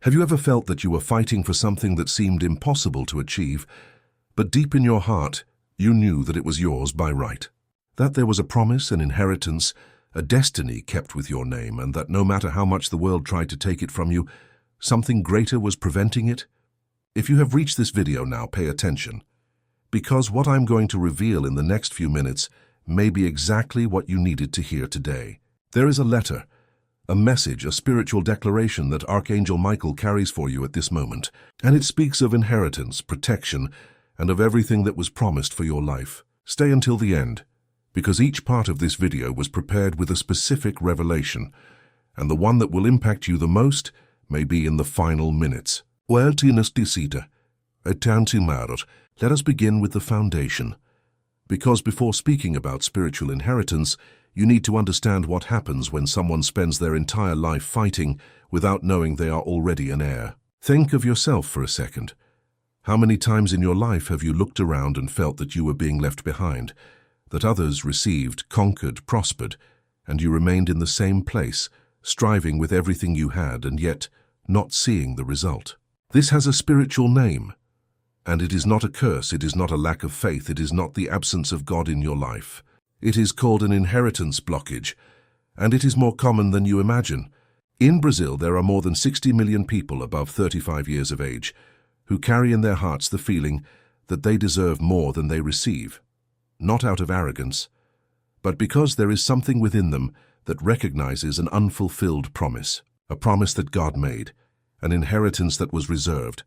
Have you ever felt that you were fighting for something that seemed impossible to achieve, but deep in your heart, you knew that it was yours by right? That there was a promise, an inheritance, a destiny kept with your name, and that no matter how much the world tried to take it from you, something greater was preventing it? If you have reached this video now, pay attention, because what I'm going to reveal in the next few minutes may be exactly what you needed to hear today. There is a letter, a message, a spiritual declaration that Archangel Michael carries for you at this moment, and it speaks of inheritance, protection, and of everything that was promised for your life. Stay until the end, because each part of this video was prepared with a specific revelation, and the one that will impact you the most may be in the final minutes. Let us begin with the foundation, because before speaking about spiritual inheritance, you need to understand what happens when someone spends their entire life fighting without knowing they are already an heir. Think of yourself for a second. How many times in your life have you looked around and felt that you were being left behind, that others received, conquered, prospered, and you remained in the same place, striving with everything you had and yet not seeing the result? This has a spiritual name, and it is not a curse, it is not a lack of faith, it is not the absence of God in your life. It is called an inheritance blockage, and it is more common than you imagine. In Brazil, there are more than 60 million people above 35 years of age who carry in their hearts the feeling that they deserve more than they receive, not out of arrogance, but because there is something within them that recognizes an unfulfilled promise, a promise that God made, an inheritance that was reserved,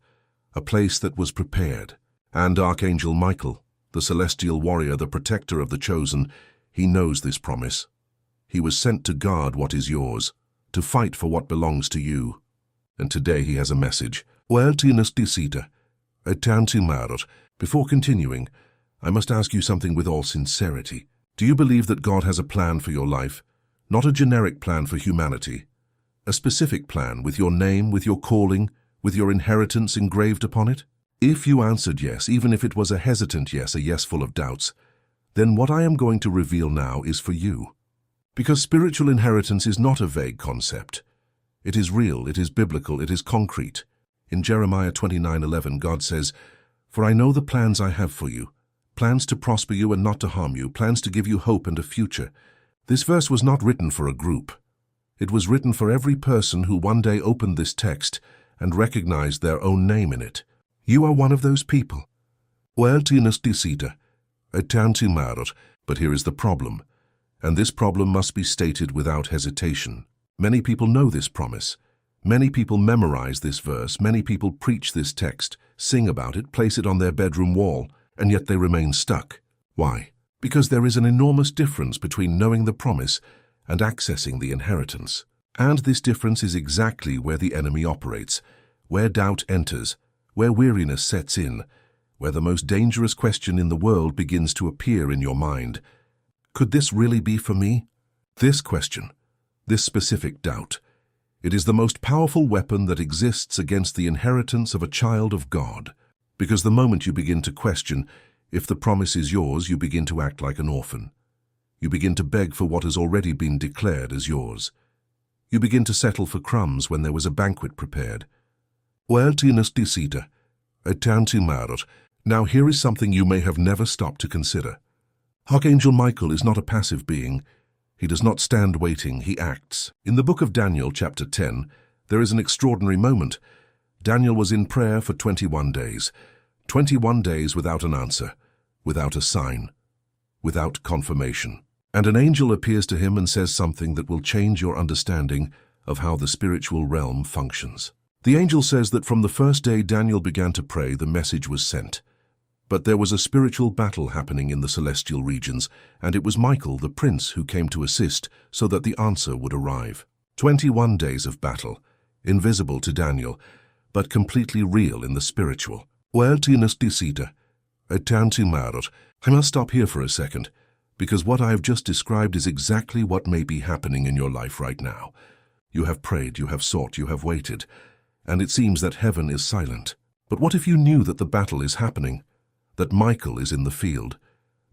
a place that was prepared. And Archangel Michael, the celestial warrior, the protector of the chosen, he knows this promise. He was sent to guard what is yours, to fight for what belongs to you. And today he has a message. Before continuing, I must ask you something with all sincerity. Do you believe that God has a plan for your life? Not a generic plan for humanity. A specific plan with your name, with your calling, with your inheritance engraved upon it? If you answered yes, even if it was a hesitant yes, a yes full of doubts, then what I am going to reveal now is for you. Because spiritual inheritance is not a vague concept. It is real, it is biblical, it is concrete. In Jeremiah 29:11, God says, "For I know the plans I have for you, plans to prosper you and not to harm you, plans to give you hope and a future." This verse was not written for a group. It was written for every person who one day opened this text and recognized their own name in it. You are one of those people. But here is the problem, and this problem must be stated without hesitation. Many people know this promise. Many people memorize this verse. Many people preach this text, sing about it, place it on their bedroom wall, and yet they remain stuck. Why? Because there is an enormous difference between knowing the promise and accessing the inheritance. And this difference is exactly where the enemy operates, where doubt enters, where weariness sets in, where the most dangerous question in the world begins to appear in your mind. Could this really be for me? This question, this specific doubt, it is the most powerful weapon that exists against the inheritance of a child of God. Because the moment you begin to question if the promise is yours, you begin to act like an orphan. You begin to beg for what has already been declared as yours. You begin to settle for crumbs when there was a banquet prepared. Now here is something you may have never stopped to consider. Archangel Michael is not a passive being. He does not stand waiting, he acts. In the book of Daniel, chapter 10, there is an extraordinary moment. Daniel was in prayer for 21 days. 21 days without an answer, without a sign, without confirmation. And an angel appears to him and says something that will change your understanding of how the spiritual realm functions. The angel says that from the first day Daniel began to pray, the message was sent. But there was a spiritual battle happening in the celestial regions, and it was Michael, the prince, who came to assist so that the answer would arrive. 21 days of battle, invisible to Daniel, but completely real in the spiritual. I must stop here for a second, because what I have just described is exactly what may be happening in your life right now. You have prayed, you have sought, you have waited, and it seems that heaven is silent. But what if you knew that the battle is happening, that Michael is in the field,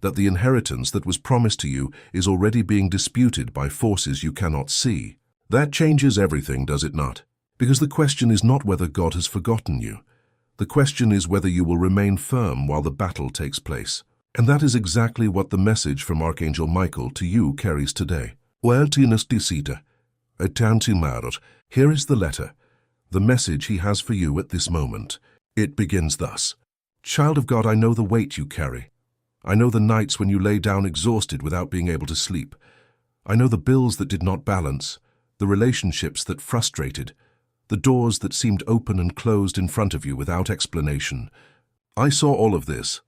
that the inheritance that was promised to you is already being disputed by forces you cannot see? That changes everything, does it not? Because the question is not whether God has forgotten you. The question is whether you will remain firm while the battle takes place. And that is exactly what the message from Archangel Michael to you carries today. Here is the letter, the message he has for you at this moment. It begins thus. Child of God, I know the weight you carry. I know the nights when you lay down exhausted without being able to sleep. I know the bills that did not balance, the relationships that frustrated, the doors that seemed open and closed in front of you without explanation. I saw all of this.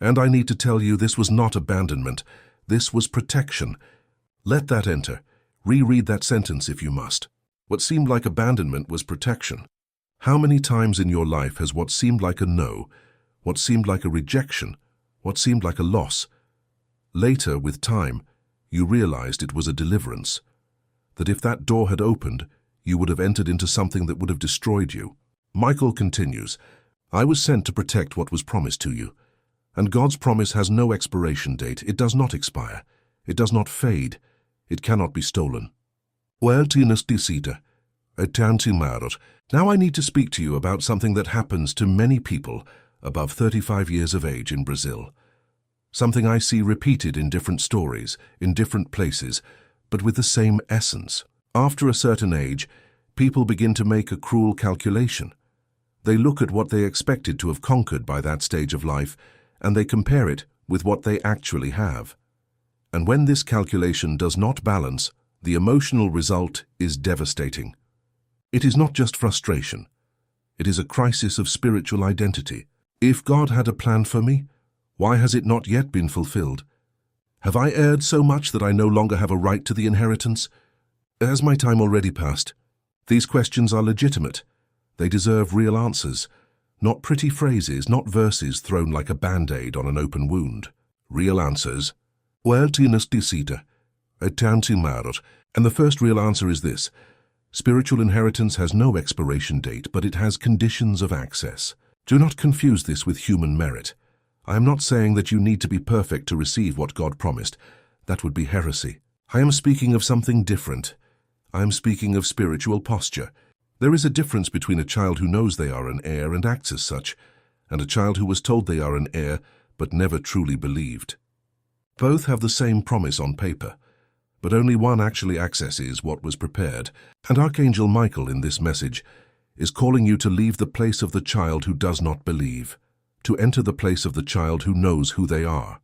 And I need to tell you, this was not abandonment. This was protection. Let that enter. Reread that sentence if you must. What seemed like abandonment was protection. How many times in your life has what seemed like a no, what seemed like a rejection, what seemed like a loss, later, with time, you realized it was a deliverance? That if that door had opened, you would have entered into something that would have destroyed you. Michael continues, I was sent to protect what was promised to you. And God's promise has no expiration date. It does not expire. It does not fade. It cannot be stolen. Now I need to speak to you about something that happens to many people above 35 years of age in Brazil. Something I see repeated in different stories, in different places, but with the same essence. After a certain age, people begin to make a cruel calculation. They look at what they expected to have conquered by that stage of life, and they compare it with what they actually have. And when this calculation does not balance, the emotional result is devastating. It is not just frustration. It is a crisis of spiritual identity. If God had a plan for me, why has it not yet been fulfilled? Have I erred so much that I no longer have a right to the inheritance? Has my time already passed? These questions are legitimate. They deserve real answers. Not pretty phrases, not verses thrown like a band-aid on an open wound. Real answers. And the first real answer is this. Spiritual inheritance has no expiration date, but it has conditions of access. Do not confuse this with human merit. I am not saying that you need to be perfect to receive what God promised. That would be heresy. I am speaking of something different. I am speaking of spiritual posture. There is a difference between a child who knows they are an heir and acts as such, and a child who was told they are an heir but never truly believed. Both have the same promise on paper, but only one actually accesses what was prepared, and Archangel Michael in this message is calling you to leave the place of the child who does not believe, to enter the place of the child who knows who they are.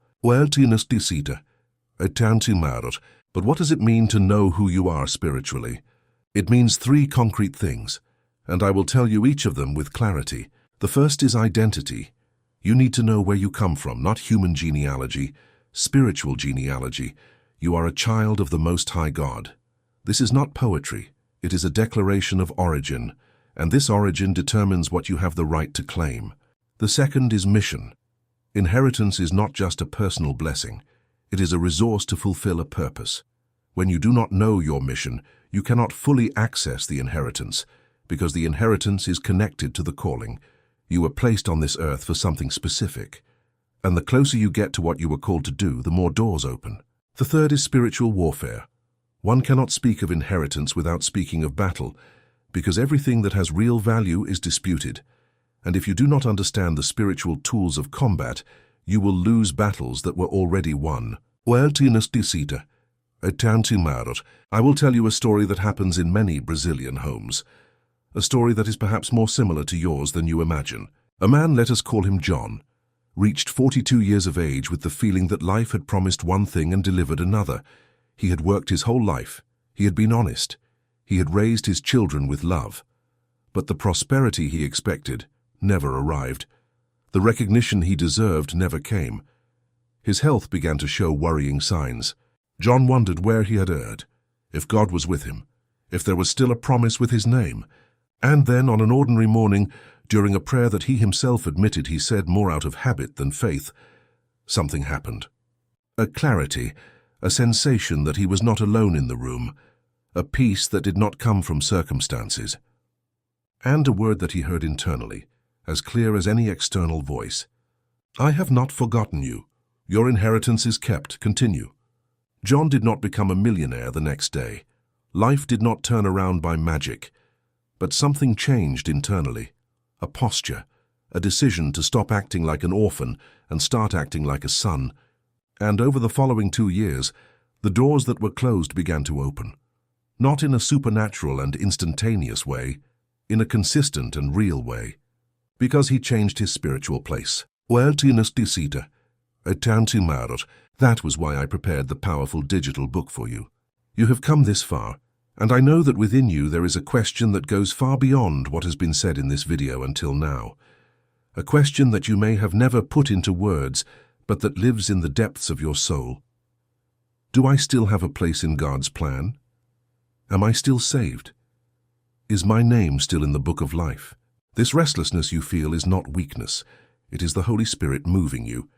But what does it mean to know who you are spiritually? It means three concrete things, and I will tell you each of them with clarity. The first is identity. You need to know where you come from, not human genealogy, spiritual genealogy. You are a child of the Most High God. This is not poetry. It is a declaration of origin, and this origin determines what you have the right to claim. The second is mission. Inheritance is not just a personal blessing. It is a resource to fulfill a purpose. When you do not know your mission, you cannot fully access the inheritance, because the inheritance is connected to the calling. You were placed on this earth for something specific, and the closer you get to what you were called to do, the more doors open. The third is spiritual warfare. One cannot speak of inheritance without speaking of battle, because everything that has real value is disputed. And if you do not understand the spiritual tools of combat, you will lose battles that were already won. I will tell you a story that happens in many Brazilian homes. A story that is perhaps more similar to yours than you imagine. A man, let us call him John, reached 42 years of age with the feeling that life had promised one thing and delivered another. He had worked his whole life. He had been honest. He had raised his children with love. But the prosperity he expected never arrived. The recognition he deserved never came. His health began to show worrying signs. John wondered where he had erred, if God was with him, if there was still a promise with his name. And then, on an ordinary morning, during a prayer that he himself admitted he said more out of habit than faith, something happened. A clarity, a sensation that he was not alone in the room, a peace that did not come from circumstances, and a word that he heard internally, as clear as any external voice. I have not forgotten you. Your inheritance is kept. Continue. John did not become a millionaire the next day. Life did not turn around by magic. But something changed internally. A posture, a decision to stop acting like an orphan and start acting like a son. And over the following 2 years, the doors that were closed began to open. Not in a supernatural and instantaneous way, in a consistent and real way. Because he changed his spiritual place. That was why I prepared the powerful digital book for you. You have come this far, and I know that within you there is a question that goes far beyond what has been said in this video until now. A question that you may have never put into words, but that lives in the depths of your soul. Do I still have a place in God's plan? Am I still saved? Is my name still in the book of life? This restlessness you feel is not weakness. It is the Holy Spirit moving you.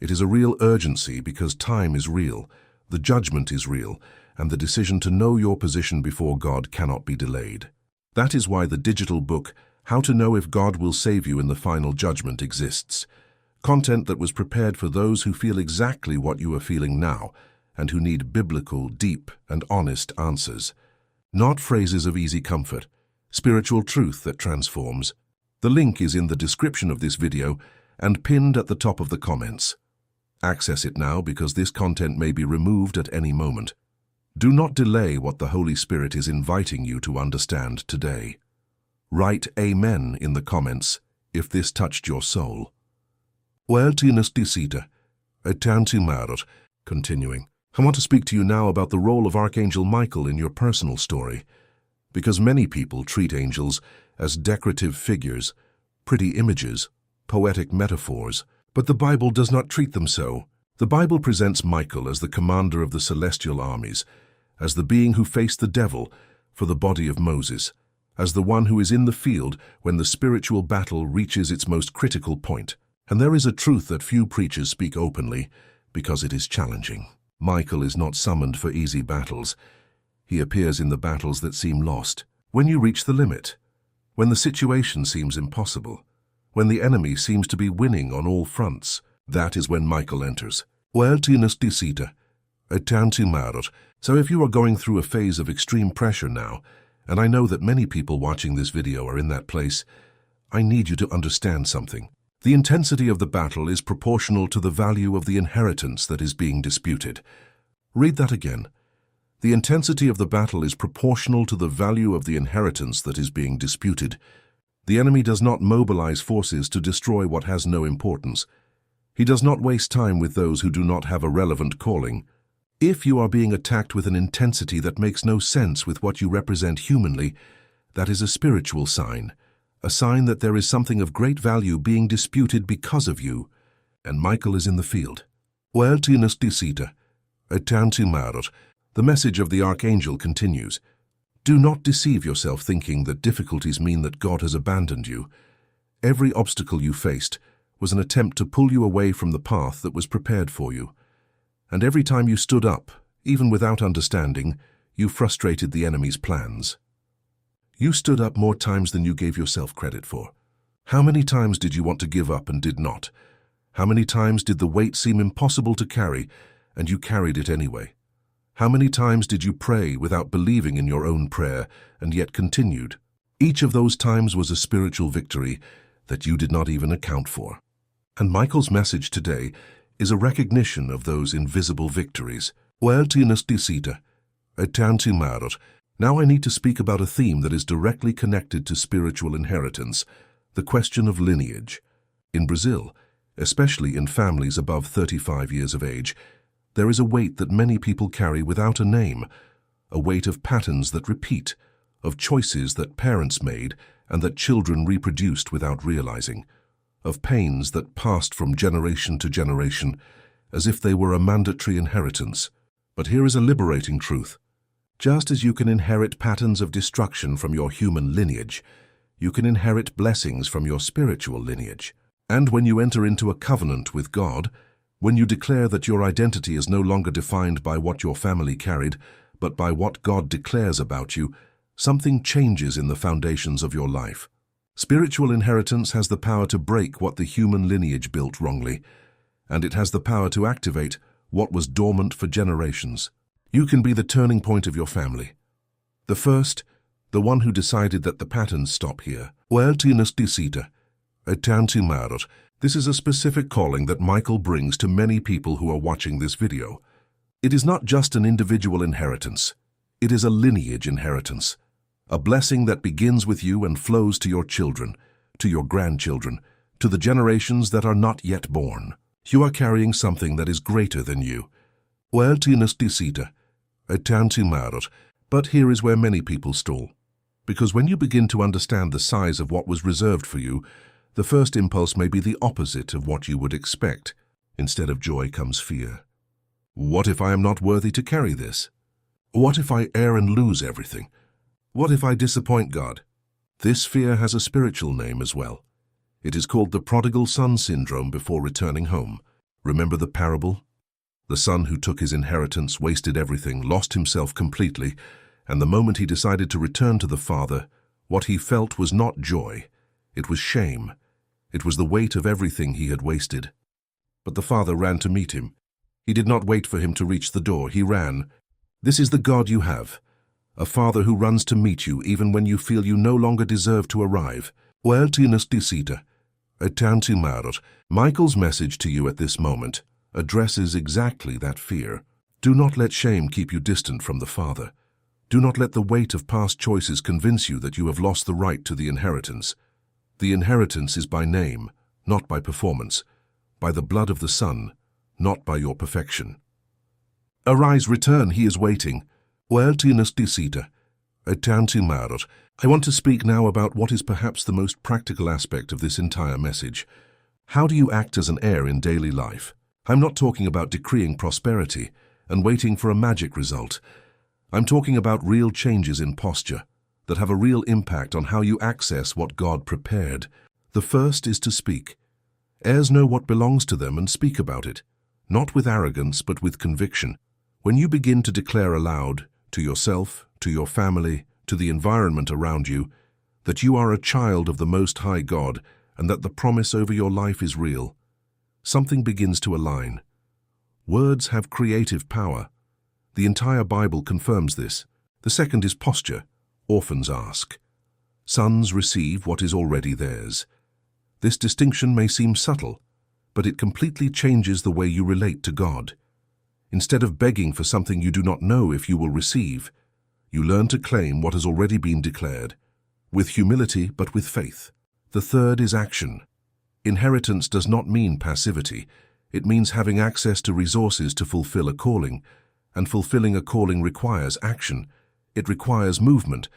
It is a real urgency because time is real, the judgment is real, and the decision to know your position before God cannot be delayed. That is why the digital book, How to Know If God Will Save You in the Final Judgment, exists. Content that was prepared for those who feel exactly what you are feeling now and who need biblical, deep, and honest answers. Not phrases of easy comfort, spiritual truth that transforms. The link is in the description of this video and pinned at the top of the comments. Access it now because this content may be removed at any moment. Do not delay what the Holy Spirit is inviting you to understand today. Write Amen in the comments if this touched your soul. Continuing. I want to speak to you now about the role of Archangel Michael in your personal story, because many people treat angels as decorative figures, pretty images, poetic metaphors, but the Bible does not treat them so. The Bible presents Michael as the commander of the celestial armies, as the being who faced the devil for the body of Moses, as the one who is in the field when the spiritual battle reaches its most critical point. And there is a truth that few preachers speak openly because it is challenging. Michael is not summoned for easy battles. He appears in the battles that seem lost. When you reach the limit, when the situation seems impossible, when the enemy seems to be winning on all fronts, that is when Michael enters. So if you are going through a phase of extreme pressure now, and I know that many people watching this video are in that place, I need you to understand something. The intensity of the battle is proportional to the value of the inheritance that is being disputed. Read that again. The intensity of the battle is proportional to the value of the inheritance that is being disputed. The enemy does not mobilize forces to destroy what has no importance. He does not waste time with those who do not have a relevant calling. If you are being attacked with an intensity that makes no sense with what you represent humanly, that is a spiritual sign, a sign that there is something of great value being disputed because of you, and Michael is in the field. The message of the archangel continues. Do not deceive yourself thinking that difficulties mean that God has abandoned you. Every obstacle you faced was an attempt to pull you away from the path that was prepared for you. And every time you stood up, even without understanding, you frustrated the enemy's plans. You stood up more times than you gave yourself credit for. How many times did you want to give up and did not? How many times did the weight seem impossible to carry and you carried it anyway? How many times did you pray without believing in your own prayer and yet continued? Each of those times was a spiritual victory that you did not even account for. And Michael's message today is a recognition of those invisible victories. Now I need to speak about a theme that is directly connected to spiritual inheritance, the question of lineage. In Brazil, especially in families above 35 years of age, there is a weight that many people carry without a name, a weight of patterns that repeat, of choices that parents made and that children reproduced without realizing, of pains that passed from generation to generation, as if they were a mandatory inheritance. But here is a liberating truth. Just as you can inherit patterns of destruction from your human lineage, you can inherit blessings from your spiritual lineage. And when you enter into a covenant with God, when you declare that your identity is no longer defined by what your family carried, but by what God declares about you, something changes in the foundations of your life. Spiritual inheritance has the power to break what the human lineage built wrongly, and it has the power to activate what was dormant for generations. You can be the turning point of your family. The first, the one who decided that the patterns stop here. Oeltinus dicita, etantimarot. This is a specific calling that Michael brings to many people who are watching this video. It is not just an individual inheritance. It is a lineage inheritance, a blessing that begins with you and flows to your children, to your grandchildren, to the generations that are not yet born. You are carrying something that is greater than you. Oeltinus dicita, etantimarot. But here is where many people stall. Because when you begin to understand the size of what was reserved for you, the first impulse may be the opposite of what you would expect. Instead of joy comes fear. What if I am not worthy to carry this? What if I err and lose everything? What if I disappoint God? This fear has a spiritual name as well. It is called the prodigal son syndrome before returning home. Remember the parable? The son who took his inheritance, wasted everything, lost himself completely, and the moment he decided to return to the father, what he felt was not joy. It was shame. It was the weight of everything he had wasted. But the father ran to meet him. He did not wait for him to reach the door. He ran. This is the God you have. A father who runs to meet you even when you feel you no longer deserve to arrive. Oeltinus dicita, etantimarot. Michael's message to you at this moment addresses exactly that fear. Do not let shame keep you distant from the Father. Do not let the weight of past choices convince you that you have lost the right to the inheritance. The inheritance is by name, not by performance, by the blood of the Son, not by your perfection. Arise, return, he is waiting. Oeltinus dicita, etantimarot. I want to speak now about what is perhaps the most practical aspect of this entire message. How do you act as an heir in daily life? I'm not talking about decreeing prosperity and waiting for a magic result. I'm talking about real changes in posture that have a real impact on how you access what God prepared. The first is to speak. Heirs know what belongs to them and speak about it, not with arrogance but with conviction. When you begin to declare aloud, to yourself, to your family, to the environment around you, that you are a child of the Most High God and that the promise over your life is real, something begins to align. Words have creative power. The entire Bible confirms this. The second is posture. Orphans ask. Sons receive what is already theirs. This distinction may seem subtle, but it completely changes the way you relate to God. Instead of begging for something you do not know if you will receive, you learn to claim what has already been declared, with humility but with faith. The third is action. Inheritance does not mean passivity. It means having access to resources to fulfill a calling, and fulfilling a calling requires action. It requires movement.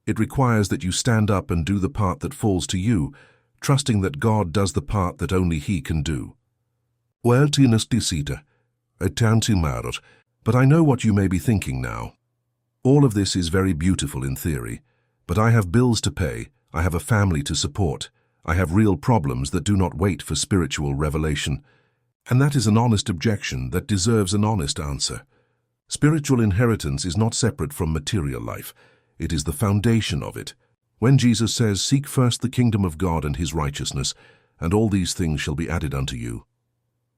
It requires that you stand up and do the part that falls to you, trusting that God does the part that only He can do. Oeltinus dicita, etantimarot. But I know what you may be thinking now. All of this is very beautiful in theory, but I have bills to pay, I have a family to support, I have real problems that do not wait for spiritual revelation. And that is an honest objection that deserves an honest answer. Spiritual inheritance is not separate from material life. It is the foundation of it. When Jesus says, "Seek first the kingdom of God and His righteousness, and all these things shall be added unto you,"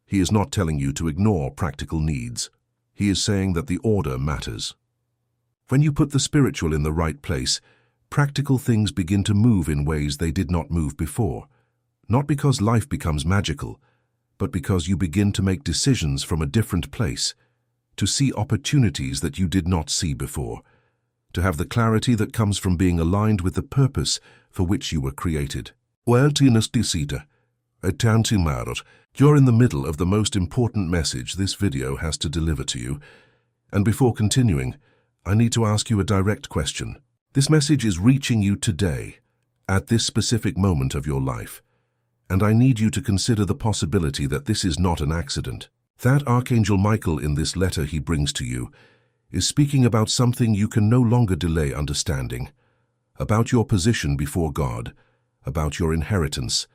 He is not telling you to ignore practical needs. He is saying that the order matters. When you put the spiritual in the right place, practical things begin to move in ways they did not move before. Not because life becomes magical, but because you begin to make decisions from a different place, to see opportunities that you did not see before, to have the clarity that comes from being aligned with the purpose for which you were created. Oeltinus dicita, etantimarot. You're in the middle of the most important message this video has to deliver to you. And before continuing, I need to ask you a direct question. This message is reaching you today, at this specific moment of your life. And I need you to consider the possibility that this is not an accident. That Archangel Michael in this letter he brings to you is speaking about something you can no longer delay understanding, about your position before God, about your inheritance,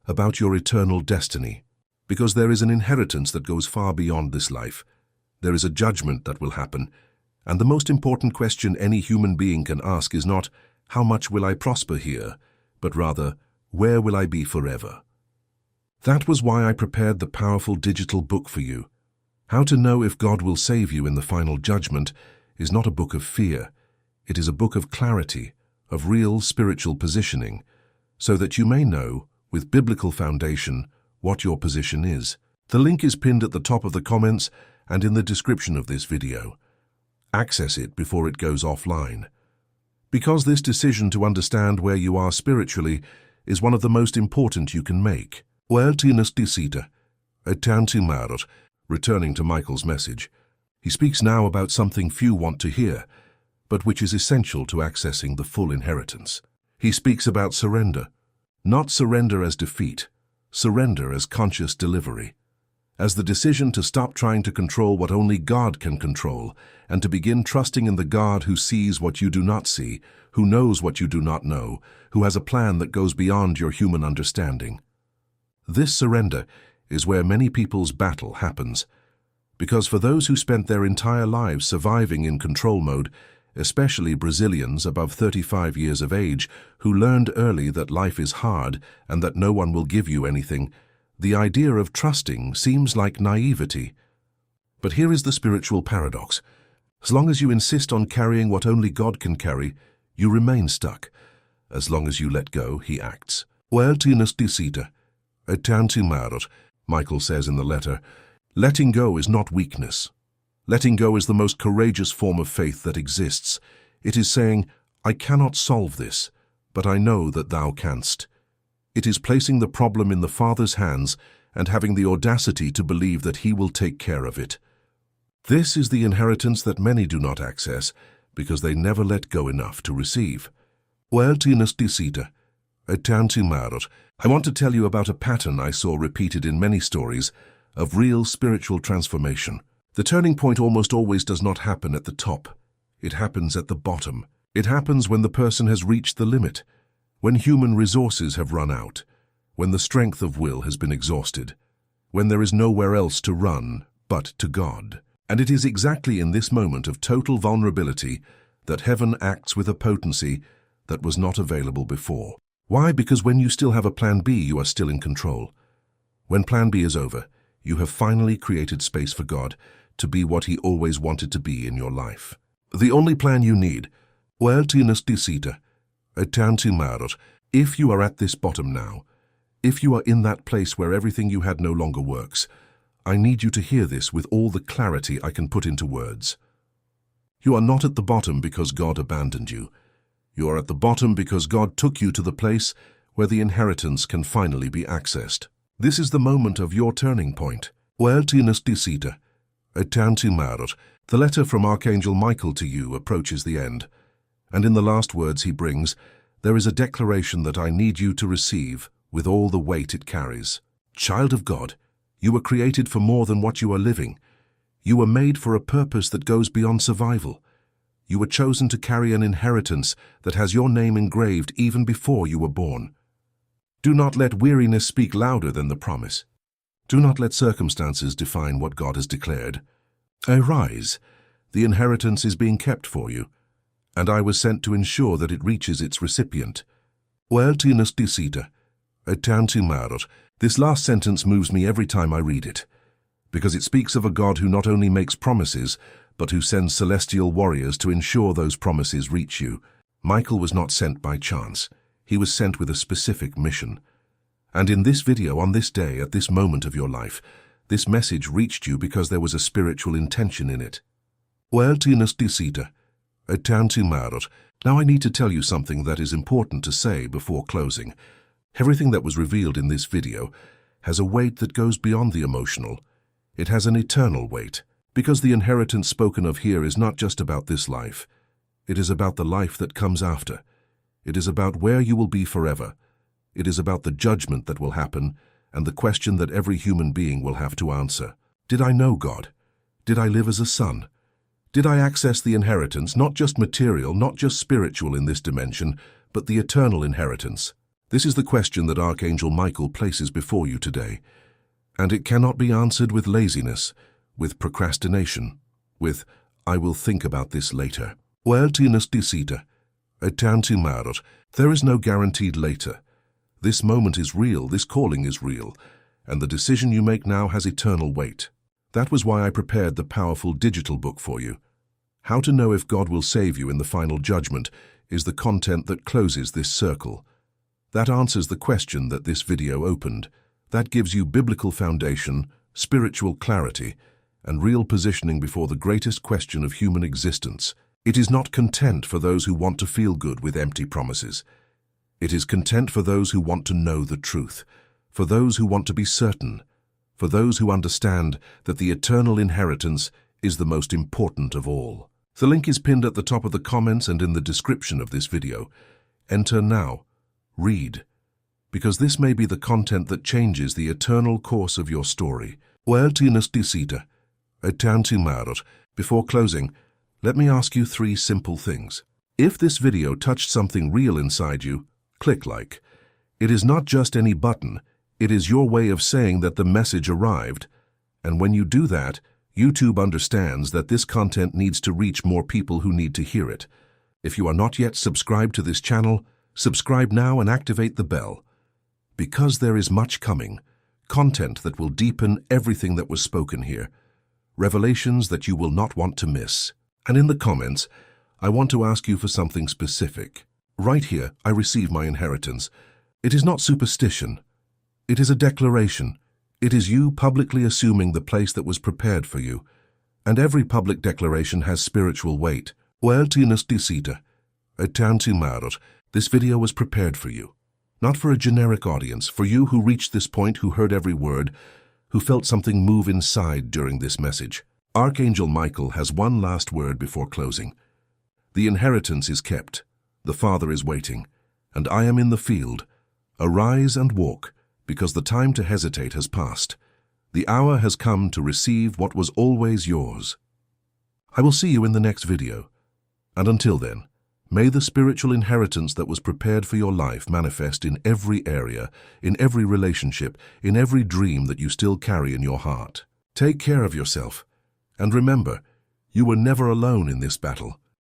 about your eternal destiny. Because there is an inheritance that goes far beyond this life. There is a judgment that will happen, and the most important question any human being can ask is not, "How much will I prosper here?" but rather, "Where will I be forever?" That was why I prepared the powerful digital book for you. How to Know If God Will Save You in the Final Judgment is not a book of fear. It is a book of clarity, of real spiritual positioning, so that you may know, with biblical foundation, what your position is. The link is pinned at the top of the comments and in the description of this video. Access it before it goes offline. Because this decision to understand where you are spiritually is one of the most important you can make. Returning to Michael's message, he speaks now about something few want to hear, but which is essential to accessing the full inheritance. He speaks about surrender. Not surrender as defeat, surrender as conscious delivery. As the decision to stop trying to control what only God can control and to begin trusting in the God who sees what you do not see, who knows what you do not know, who has a plan that goes beyond your human understanding. This surrender is where many people's battle happens, because for those who spent their entire lives surviving in control mode, especially Brazilians above 35 years of age who learned early that life is hard and that no one will give you anything, the idea of trusting seems like naivety. But here is the spiritual paradox. As long as you insist on carrying what only God can carry, you remain stuck. As long as you let go, he acts. Michael says in the letter, letting go is not weakness. Letting go is the most courageous form of faith that exists. It is saying, I cannot solve this, but I know that thou canst. It is placing the problem in the Father's hands and having the audacity to believe that he will take care of it. This is the inheritance that many do not access because they never let go enough to receive. I want to tell you about a pattern I saw repeated in many stories of real spiritual transformation. The turning point almost always does not happen at the top. It happens at the bottom. It happens when the person has reached the limit, when human resources have run out, when the strength of will has been exhausted, when there is nowhere else to run but to God. And it is exactly in this moment of total vulnerability that heaven acts with a potency that was not available before. Why? Because when you still have a plan B, you are still in control. When plan B is over, you have finally created space for God to be what he always wanted to be in your life. The only plan you need, if you are at this bottom now, if you are in that place where everything you had no longer works, I need you to hear this with all the clarity I can put into words. You are not at the bottom because God abandoned you. You are at the bottom because God took you to the place where the inheritance can finally be accessed. This is the moment of your turning point. The letter from Archangel Michael to you approaches the end, and in the last words he brings, there is a declaration that I need you to receive with all the weight it carries. Child of God, you were created for more than what you are living. You were made for a purpose that goes beyond survival. You were chosen to carry an inheritance that has your name engraved even before you were born. Do not let weariness speak louder than the promise. Do not let circumstances define what God has declared. Arise, the inheritance is being kept for you, and I was sent to ensure that it reaches its recipient. This last sentence moves me every time I read it, because it speaks of a God who not only makes promises, but who sends celestial warriors to ensure those promises reach you. Michael was not sent by chance. He was sent with a specific mission. And in this video, on this day, at this moment of your life, this message reached you because there was a spiritual intention in it. Now I need to tell you something that is important to say before closing. Everything that was revealed in this video has a weight that goes beyond the emotional. It has an eternal weight, because the inheritance spoken of here is not just about this life. It is about the life that comes after. It is about where you will be forever. It is about the judgment that will happen and the question that every human being will have to answer. Did I know God? Did I live as a son? Did I access the inheritance, not just material, not just spiritual in this dimension, but the eternal inheritance? This is the question that Archangel Michael places before you today. And it cannot be answered with laziness, with procrastination, with, I will think about this later. There is no guaranteed later. This moment is real, this calling is real, and the decision you make now has eternal weight. That was why I prepared the powerful digital book for you. How to know if God will save you in the final judgment is the content that closes this circle. That answers the question that this video opened. That gives you biblical foundation, spiritual clarity, and real positioning before the greatest question of human existence. It is not content for those who want to feel good with empty promises. It is content for those who want to know the truth, for those who want to be certain, for those who understand that the eternal inheritance is the most important of all. The link is pinned at the top of the comments and in the description of this video. Enter now. Read. Because this may be the content that changes the eternal course of your story. Before closing, let me ask you 3 simple things. If this video touched something real inside you, click like. It is not just any button, it is your way of saying that the message arrived. And when you do that, YouTube understands that this content needs to reach more people who need to hear it. If you are not yet subscribed to this channel, subscribe now and activate the bell. Because there is much coming, content that will deepen everything that was spoken here, revelations that you will not want to miss. And in the comments, I want to ask you for something specific. Right here, I receive my inheritance. It is not superstition. It is a declaration. It is you publicly assuming the place that was prepared for you. And every public declaration has spiritual weight. This video was prepared for you. Not for a generic audience, for you who reached this point, who heard every word, who felt something move inside during this message. Archangel Michael has one last word before closing. The inheritance is kept. The Father is waiting. And I am in the field. Arise and walk, because the time to hesitate has passed. The hour has come to receive what was always yours. I will see you in the next video. And until then, may the spiritual inheritance that was prepared for your life manifest in every area, in every relationship, in every dream that you still carry in your heart. Take care of yourself, and remember, you were never alone in this battle.